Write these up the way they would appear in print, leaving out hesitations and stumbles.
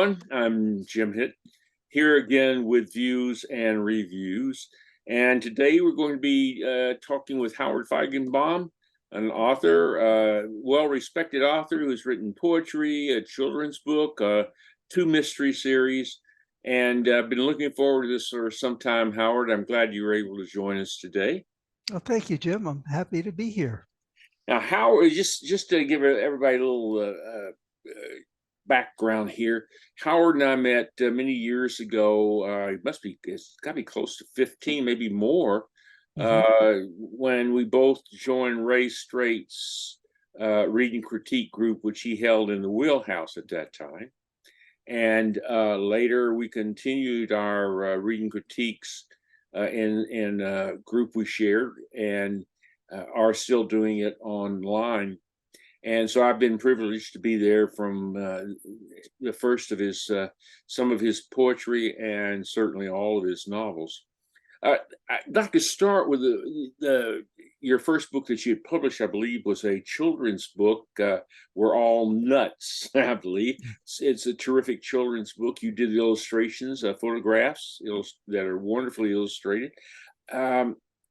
everyone. I'm Jim Hitt here again with Views and Reviews. And today we're going to be talking with Howard Feigenbaum, an author, well-respected author who's written poetry, a children's book, two mystery series. And I've been looking forward to this for some time, Howard. I'm glad you were able to join us today. Well, thank you, Jim. I'm happy to be here. Now, Howard, just to give everybody a little background here, Howard and I met many years ago. It's got to be close to 15, maybe more, when we both joined Ray Straight's reading critique group, which he held in the Wheelhouse at that time. And later we continued our reading critiques in a group we shared, and are still doing it online. And so I've been privileged to be there from the first of his, some of his poetry and certainly all of his novels. I'd like to start with your first book that you had published, I believe, was a children's book, We're All Nuts, I believe. It's a terrific children's book. You did the illustrations, photographs that are wonderfully illustrated.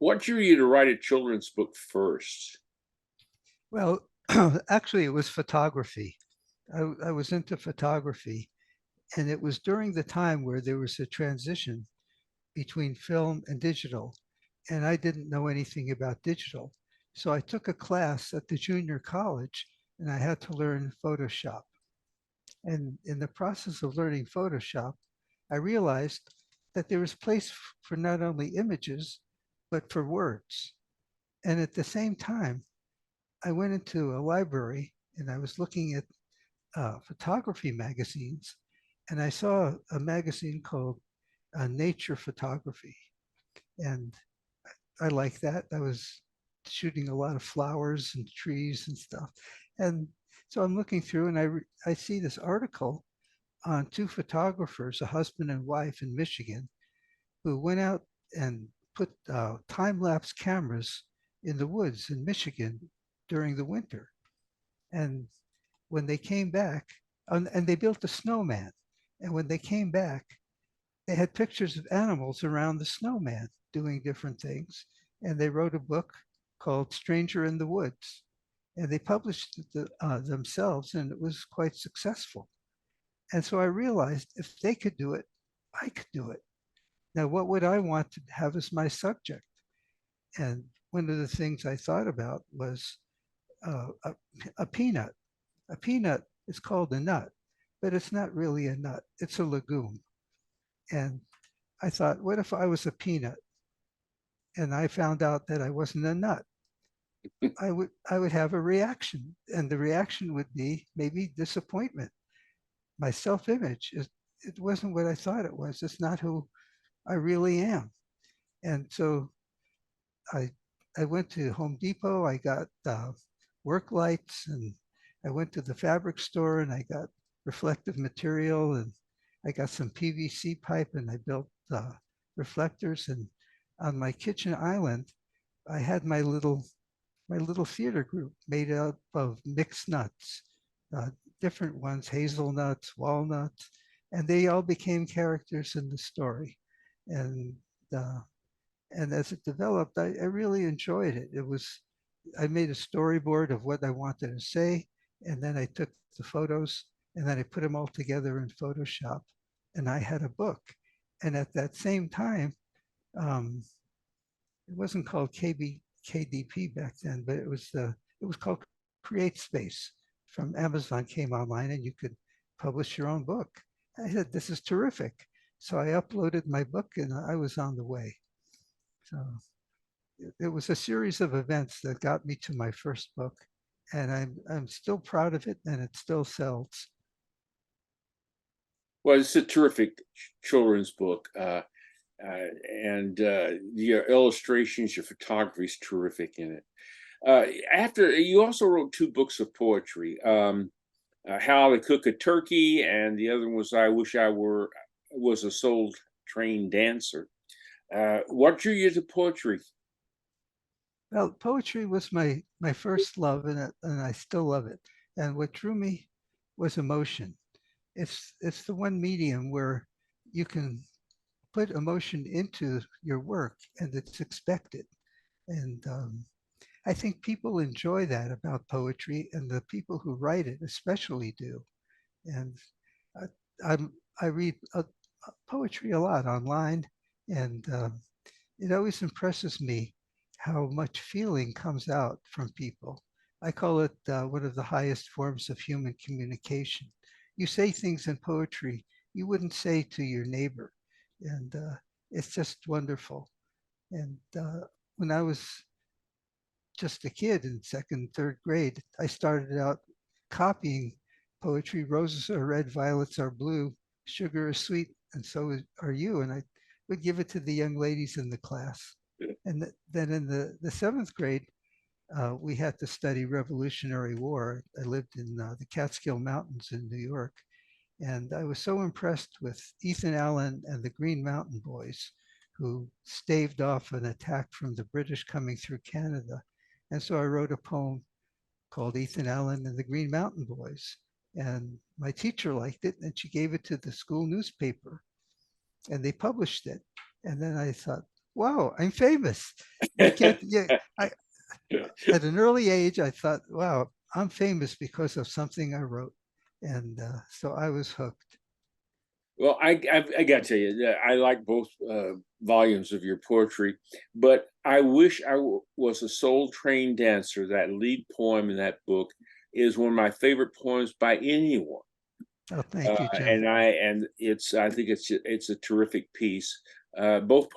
What drew you to write a children's book first? Well, actually, it was photography. I was into photography, and it was during the time where there was a transition between film and digital, and I didn't know anything about digital. So I took a class at the junior college, and I had to learn Photoshop. And in the process of learning Photoshop, I realized that there was place for not only images, but for words. And at the same time, I went into a library and I was looking at photography magazines, and I saw a magazine called Nature Photography. And I liked that. I was shooting a lot of flowers and trees and stuff. And so I'm looking through and I see this article on two photographers, a husband and wife in Michigan, who went out and put time-lapse cameras in the woods in Michigan during the winter. And when they came back, and they built a snowman, and when they came back, they had pictures of animals around the snowman doing different things. And they wrote a book called Stranger in the Woods. And they published it themselves, and it was quite successful. And so I realized if they could do it, I could do it. Now, what would I want to have as my subject? And one of the things I thought about was a peanut. A peanut is called a nut, but it's not really a nut. It's a legume. And I thought, what if I was a peanut and I found out that I wasn't a nut? I would have a reaction, and the reaction would be maybe disappointment. My self-image it wasn't what I thought it was. It's not who I really am. And so I went to Home Depot. I got work lights, and I went to the fabric store and I got reflective material, and I got some PVC pipe, and I built reflectors. And on my kitchen island, I had my little theater group made up of mixed nuts, different ones, hazelnuts, walnuts, and they all became characters in the story. And as it developed, I really enjoyed it. I made a storyboard of what I wanted to say, and then I took the photos, and then I put them all together in Photoshop, and I had a book. And at that same time, it wasn't called KDP back then, but it was called Create Space from Amazon came online, and you could publish your own book. I said, this is terrific. So I uploaded my book, and I was on the way. So it was a series of events that got me to my first book, and I'm still proud of it, and it still sells. Well, it's a terrific children's book, and your illustrations, your photography is terrific in it. After you also wrote two books of poetry, How to Cook a Turkey, and the other one was I Wish I Was a Soul Train Dancer. What drew you to poetry? Well, poetry was my first love, and I still love it. And what drew me was emotion. it's the one medium where you can put emotion into your work and it's expected. And I think people enjoy that about poetry, and the people who write it especially do. And I, I'm I read poetry a lot online, and it always impresses me how much feeling comes out from people. I call it one of the highest forms of human communication. You say things in poetry you wouldn't say to your neighbor, and it's just wonderful. And when I was just a kid in second, third grade, I started out copying poetry. Roses are red, violets are blue, sugar is sweet, and so are you. And I would give it to the young ladies in the class. And then in the seventh grade, we had to study Revolutionary War. I lived in the Catskill Mountains in New York. And I was so impressed with Ethan Allen and the Green Mountain Boys, who staved off an attack from the British coming through Canada. And so I wrote a poem called Ethan Allen and the Green Mountain Boys. And my teacher liked it, and she gave it to the school newspaper, and they published it. And then I thought, wow, I'm famous. You can't, yeah. At an early age, I thought, wow, I'm famous because of something I wrote. And so I was hooked. Well, I got to tell you, that I like both volumes of your poetry, but I wish was a Soul Train Dancer. That lead poem in that book is one of my favorite poems by anyone. Oh, thank you, Jim. And I think it's a terrific piece. Both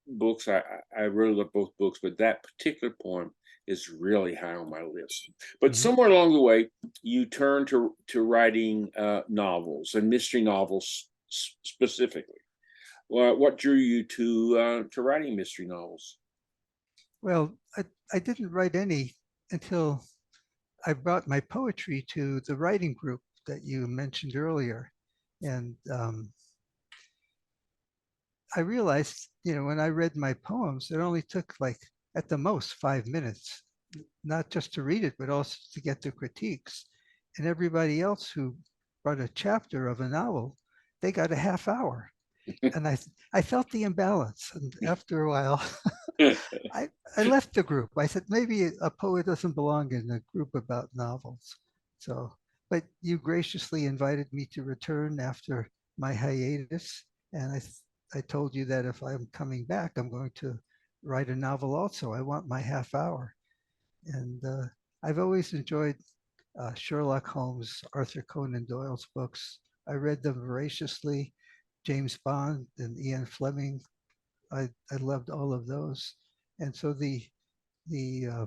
books, I really love both books, but that particular poem is really high on my list. But Mhm. somewhere along the way, you turned to writing novels and mystery novels specifically. What drew you to writing mystery novels? Well, I didn't write any until I brought my poetry to the writing group that you mentioned earlier. And I realized, when I read my poems, it only took like at the most 5 minutes, not just to read it, but also to get the critiques. And everybody else who brought a chapter of a novel, they got a half hour. And I felt the imbalance. And after a while, I, I left the group. I said, maybe a poet doesn't belong in a group about novels. So, but you graciously invited me to return after my hiatus. And I told you that if I'm coming back, I'm going to write a novel also. I want my half hour. And I've always enjoyed Sherlock Holmes, Arthur Conan Doyle's books. I read them voraciously. James Bond and Ian Fleming. I loved all of those. And so the the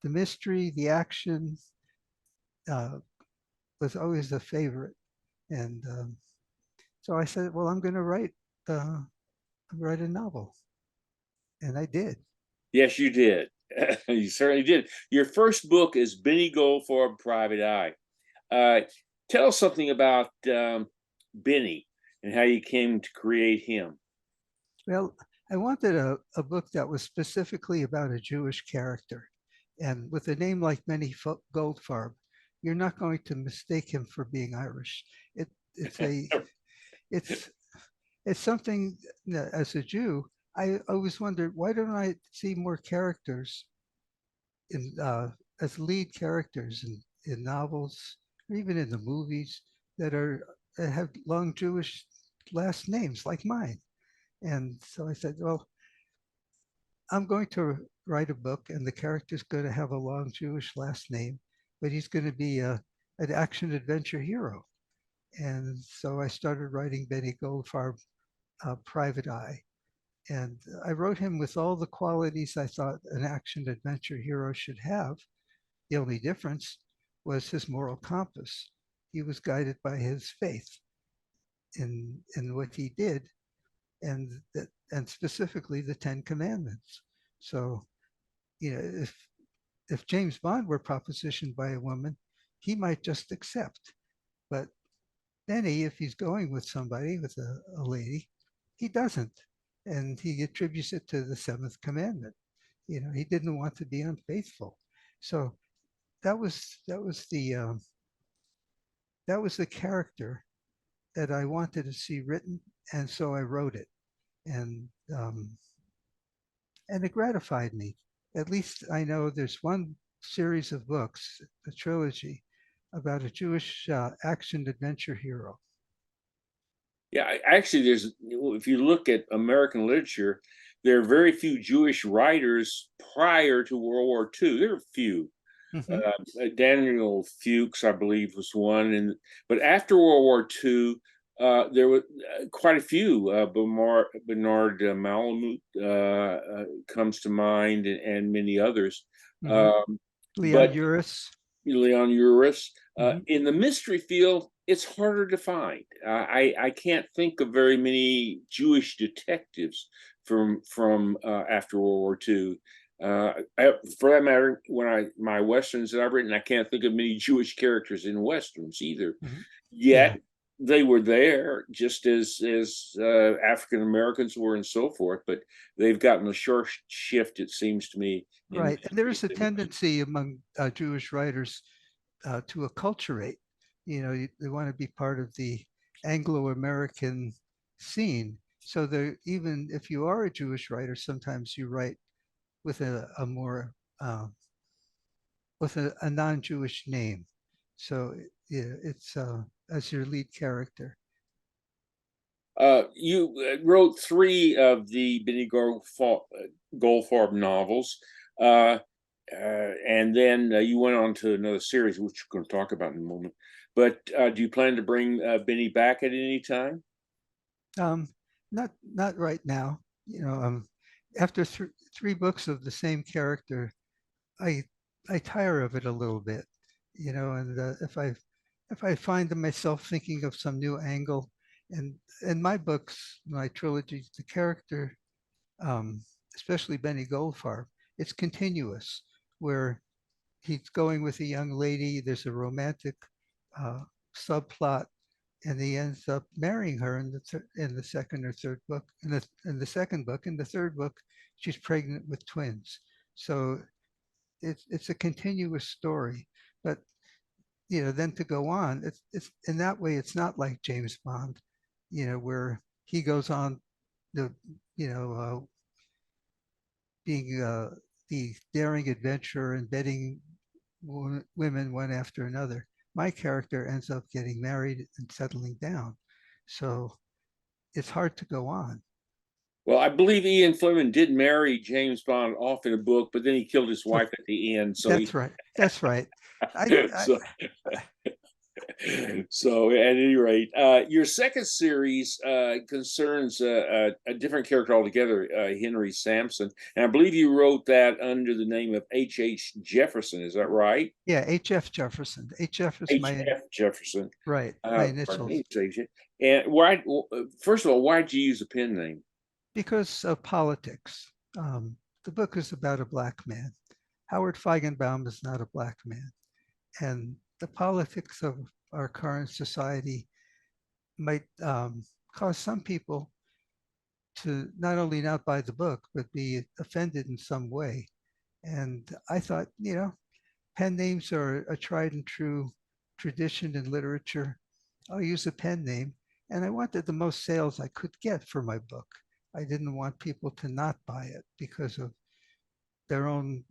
mystery, the action uh, was always a favorite. And so I said, well, I'm going to write a novel, and I did. Yes, you did. You certainly did. Your first book is Benny Goldfarb Private Eye. Tell us something about Benny and how you came to create him. Well, I wanted a book that was specifically about a Jewish character. And with a name like Benny Goldfarb, you're not going to mistake him for being Irish. It, it's a it's it's something that as a Jew, I always wondered, why don't I see more characters in as lead characters in novels or even in the movies that have long Jewish last names like mine. And so I said, well, I'm going to write a book, and the character's going to have a long Jewish last name, but he's going to be an action adventure hero. And so I started writing Benny Goldfarb Private Eye. And I wrote him with all the qualities I thought an action adventure hero should have. The only difference was his moral compass. He was guided by his faith in what he did, and specifically the Ten Commandments. So, if James Bond were propositioned by a woman, he might just accept. But Benny, if he's going with somebody, with a lady, he doesn't. And he attributes it to the seventh commandment. He didn't want to be unfaithful. So that was that was the character that I wanted to see written, and so I wrote it, and um, and it gratified me. At least I know there's one series of books, a trilogy, about a Jewish action adventure hero. Yeah, actually, there's if you look at American literature, there are very few Jewish writers prior to World War II. There are few. Hmm. Daniel Fuchs, I believe, was one, and but after World War II, there were quite a few. Bernard Malamud comes to mind, and many others. Hmm. Um, Leon but Uris. Leon Uris. Hmm. In the mystery field, it's harder to find. I can't think of very many Jewish detectives from after World War II. For that matter, when my westerns that I've written, I can't think of many Jewish characters in westerns either. Hmm. Yeah, Yet they were there just as African Americans were and so forth, but they've gotten a short shift, it seems to me, in right. And there mystery is a fiction. tendency among Jewish writers to acculturate. They want to be part of the Anglo-American scene. So there, even if you are a Jewish writer, sometimes you write with a more with a non-Jewish name. So yeah, it's as your lead character. You wrote three of the Benny Goldfarb novels, uh, and then you went on to another series, which we're going to talk about in a moment. But do you plan to bring Benny back at any time? Um, not right now. After three books of the same character, I I tire of it a little bit, and if I find myself thinking of some new angle, and in my books, my trilogies, the character, um, especially Benny Goldfarb, it's continuous, where he's going with a young lady. There's a romantic uh, subplot, and he ends up marrying her in in the second or third book. In the second book, in the third book, she's pregnant with twins. So it's a continuous story, but then to go on, it's in that way, it's not like James Bond, where he goes on the you know being the daring adventurer and betting women one after another. My character ends up getting married and settling down, so it's hard to go on. Well, I believe Ian Fleming did marry James Bond off in a book, but then he killed his So wife at the end. So that's he, right. That's right. I, I so so at any rate, your second series concerns a different character altogether, Henry Sampson, and I believe you wrote that under the name of H. Jefferson. Is that right? yeah, H.F. Jefferson. H.F. is my H.F. Jefferson. right. My Pardon initials. me, H. And why? First of all, why did you use a pen name? Because of politics. The book is about a black man. Howard Feigenbaum is not a black man. And the politics of our current society might cause some people to not only not buy the book, but be offended in some way. And I thought, pen names are a tried and true tradition in literature. I'll use a pen name. And I wanted the most sales I could get for my book. I didn't want people to not buy it because of their own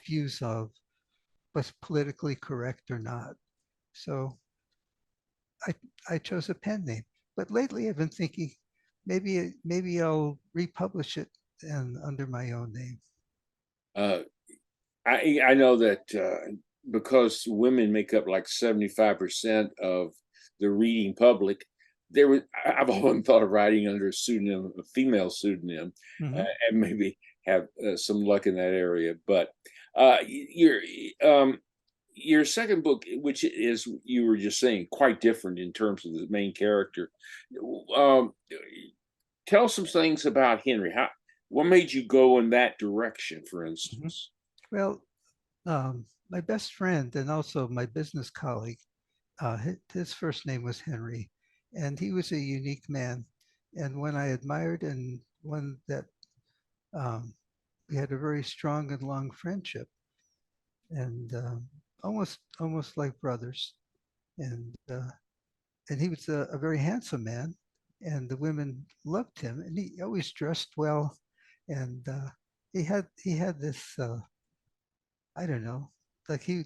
views of what's politically correct or not. So I, I chose a pen name. But lately I've been thinking maybe I'll republish it and under my own name. Uh, I know that because women make up like 75% of the reading public, I've often thought of writing under a pseudonym, a female pseudonym, Mm-hmm. and maybe have some luck in that area. But uh, your um, your second book, which is you were just saying quite different in terms of the main character, um, tell some things about Henry. What made you go in that direction, for Mm-hmm. instance? Well, my best friend and also my business colleague, his first name was Henry, and he was a unique man, and one I admired, and one that um, we had a very strong and long friendship, and almost like brothers. and he was a very handsome man, and the women loved him, and he always dressed well, and he had this I don't know, like he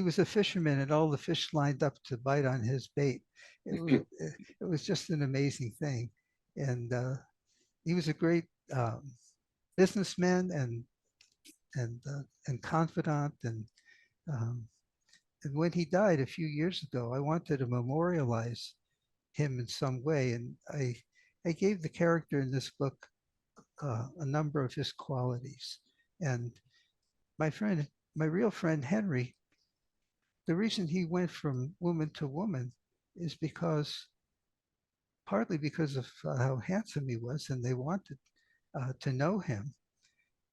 was a fisherman, and all the fish lined up to bite on his bait. It was just an amazing thing, and he was a great businessman and confidant, um, and when he died a few years ago, I wanted to memorialize him in some way, and I gave the character in this book a number of his qualities, and my friend, my real friend Henry, the reason he went from woman to woman is because partly because of how handsome he was, and they wanted to know him.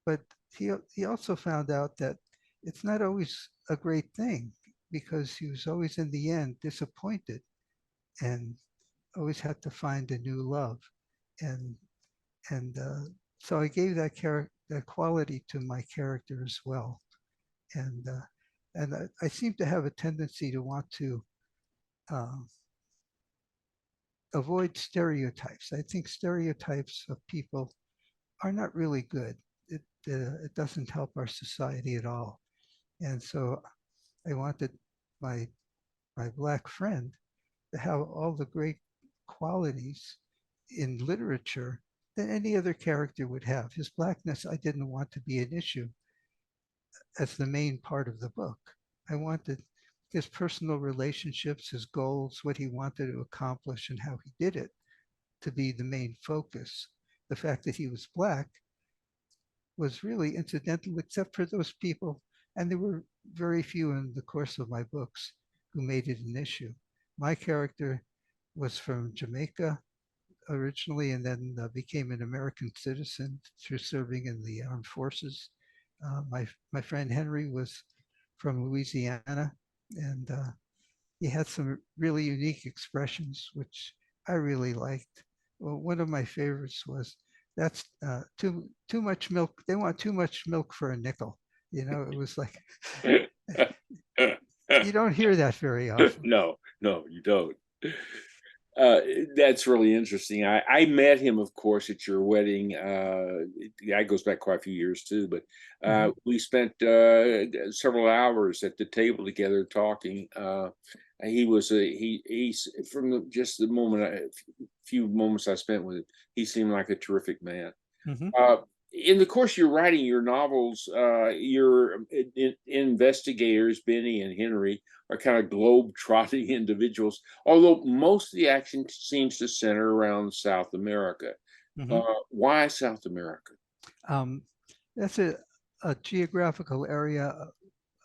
But he also found out that it's not always a great thing because he was always in the end disappointed and always had to find a new love. And and so I gave that quality to my character as well. And I seem to have a tendency to want to uh, avoid stereotypes. I think stereotypes of people are not really good. It doesn't help our society at all. And so I wanted my black friend to have all the great qualities in literature that any other character would have. His blackness, I didn't want to be an issue as the main part of the book. I wanted his personal relationships, his goals, what he wanted to accomplish, and how he did it to be the main focus. The fact that he was black was really incidental, except for those people, and there were very few in the course of my books who made it an issue. My character was from Jamaica originally, and then became an American citizen through serving in the armed forces. My friend Henry was from Louisiana, and he had some really unique expressions, which I really liked. Well, one of my favorites was, "That's too much milk. They want too much milk for a nickel." You know, it was like you don't hear that very often. No, no, you don't. Uh, that's really interesting. I met him, of course, at your wedding. Yeah, it goes back quite a few years too, but Mhm. we spent several hours at the table together talking. He was he's from just the few moments I spent with him, he seemed like a terrific man. Mhm. Uh, in the course you're writing your novels, your investigators, Benny and Henry, are kind of globe-trotting individuals, although most of the action seems to center around South America. Mhm. Why South America? Um, that's a geographical area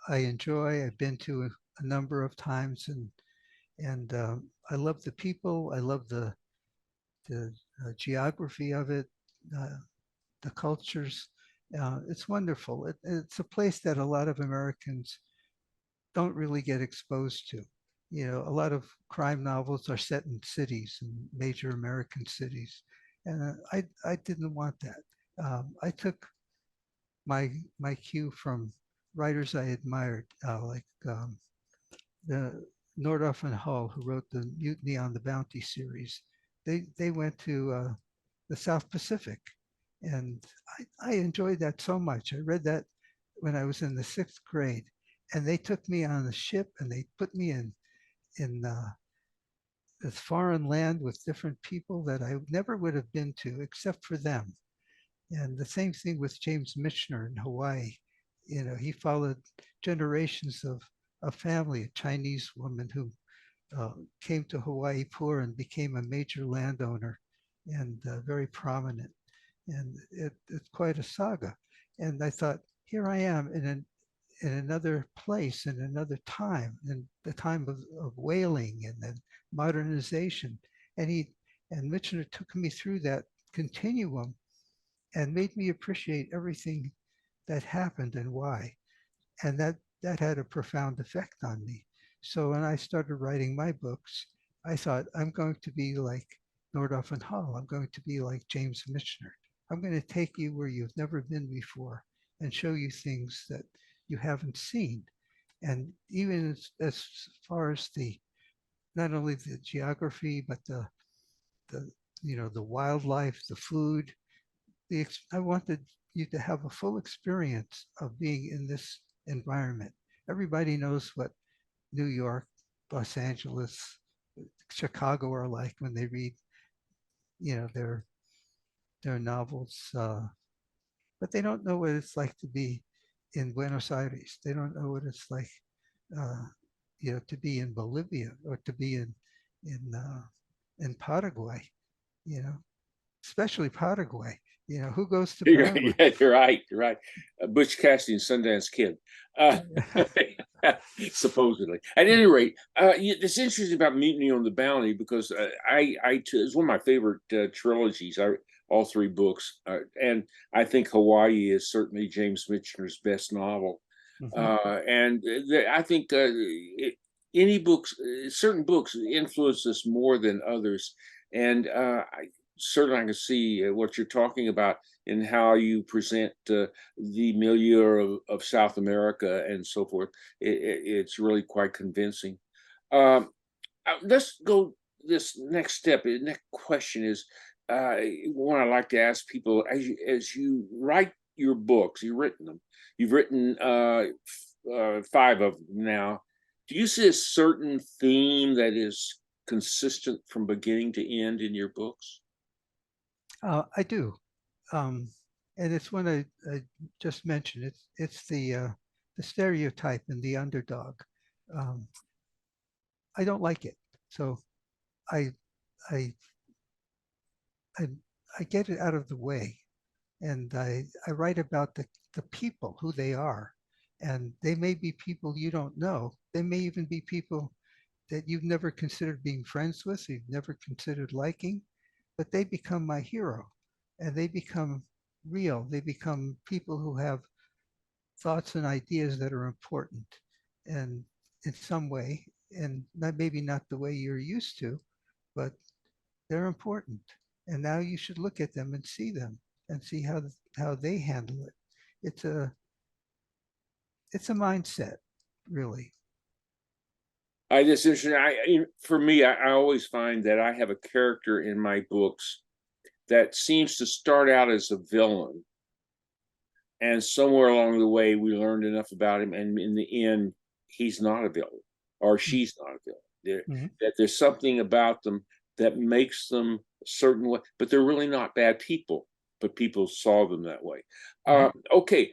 I enjoy. I've been to a number of times, and I love the people. I love the geography of it, uh, the cultures. It's wonderful. It's a place that a lot of Americans don't really get exposed to. You know, a lot of crime novels are set in cities, in major American cities, and I didn't want that. I took my cue from writers I admired, like the Nordhoff and Hull, who wrote the Mutiny on the Bounty series. They went to the South Pacific, and I enjoyed that so much. I read that when I was in the sixth grade, and they took me on the ship and they put me in this foreign land with different people that I never would have been to except for them. And the same thing with James Michener in Hawaii. You know, he followed generations of a family, a Chinese woman who came to Hawaii poor and became a major landowner and very prominent. And it's quite a saga. And I thought, here I am in another place, in another time, in the time of whaling and then modernization. And Michener took me through that continuum and made me appreciate everything that happened and why. And that had a profound effect on me. So when I started writing my books, I thought I'm going to be like Nordhoff and Hull. I'm going to be like James Michener. I'm going to take you where you've never been before and show you things that you haven't seen. And even as far as the not only the geography, but the the wildlife, the food. I wanted you to have a full experience of being in this environment. Everybody knows what New York, Los Angeles, Chicago are like when they read, their novels, but they don't know what it's like to be in Buenos Aires. They don't know what it's like, uh, to be in Bolivia or to be in in Paraguay. You know, especially Paraguay. Who goes to Paraguay? Yeah, you're right. You're right. Butch Cassidy and Sundance Kid, uh, supposedly. At any rate, it's interesting about Mutiny on the Bounty because it's one of my favorite trilogies. All three books, and I think Hawaii is certainly James Michener's best novel. Mhm. And I think any books, certain books influence us more than others. And certainly I can see what you're talking about in how you present the milieu of South America and so forth. It's really quite convincing. Um, let's go this next step. The next question is one I like to ask people as you write your books, you've written them, you've written five of them now. Do you see a certain theme that is consistent from beginning to end in your books? I do, um, and it's one I just mentioned. It's the stereotype and the underdog. Um, I don't like it, so I I I I get it out of the way, and I write about the people, who they are, and they may be people you don't know. They may even be people that you've never considered being friends with, you've never considered liking, but they become my hero, and they become real. They become people who have thoughts and ideas that are important, and in some way, and maybe not the way you're used to, but they're important. And now you should look at them and see them and see how they handle it. It's a it's a mindset, really. I just interesting. For me, I always find that I have a character in my books that seems to start out as a villain, and somewhere along the way we learned enough about him, and in the end, he's not a villain or she's not a villain. Mhm. That there's something about them that makes them a certain way, but they're really not bad people. But people saw them that way. Mhm. Okay,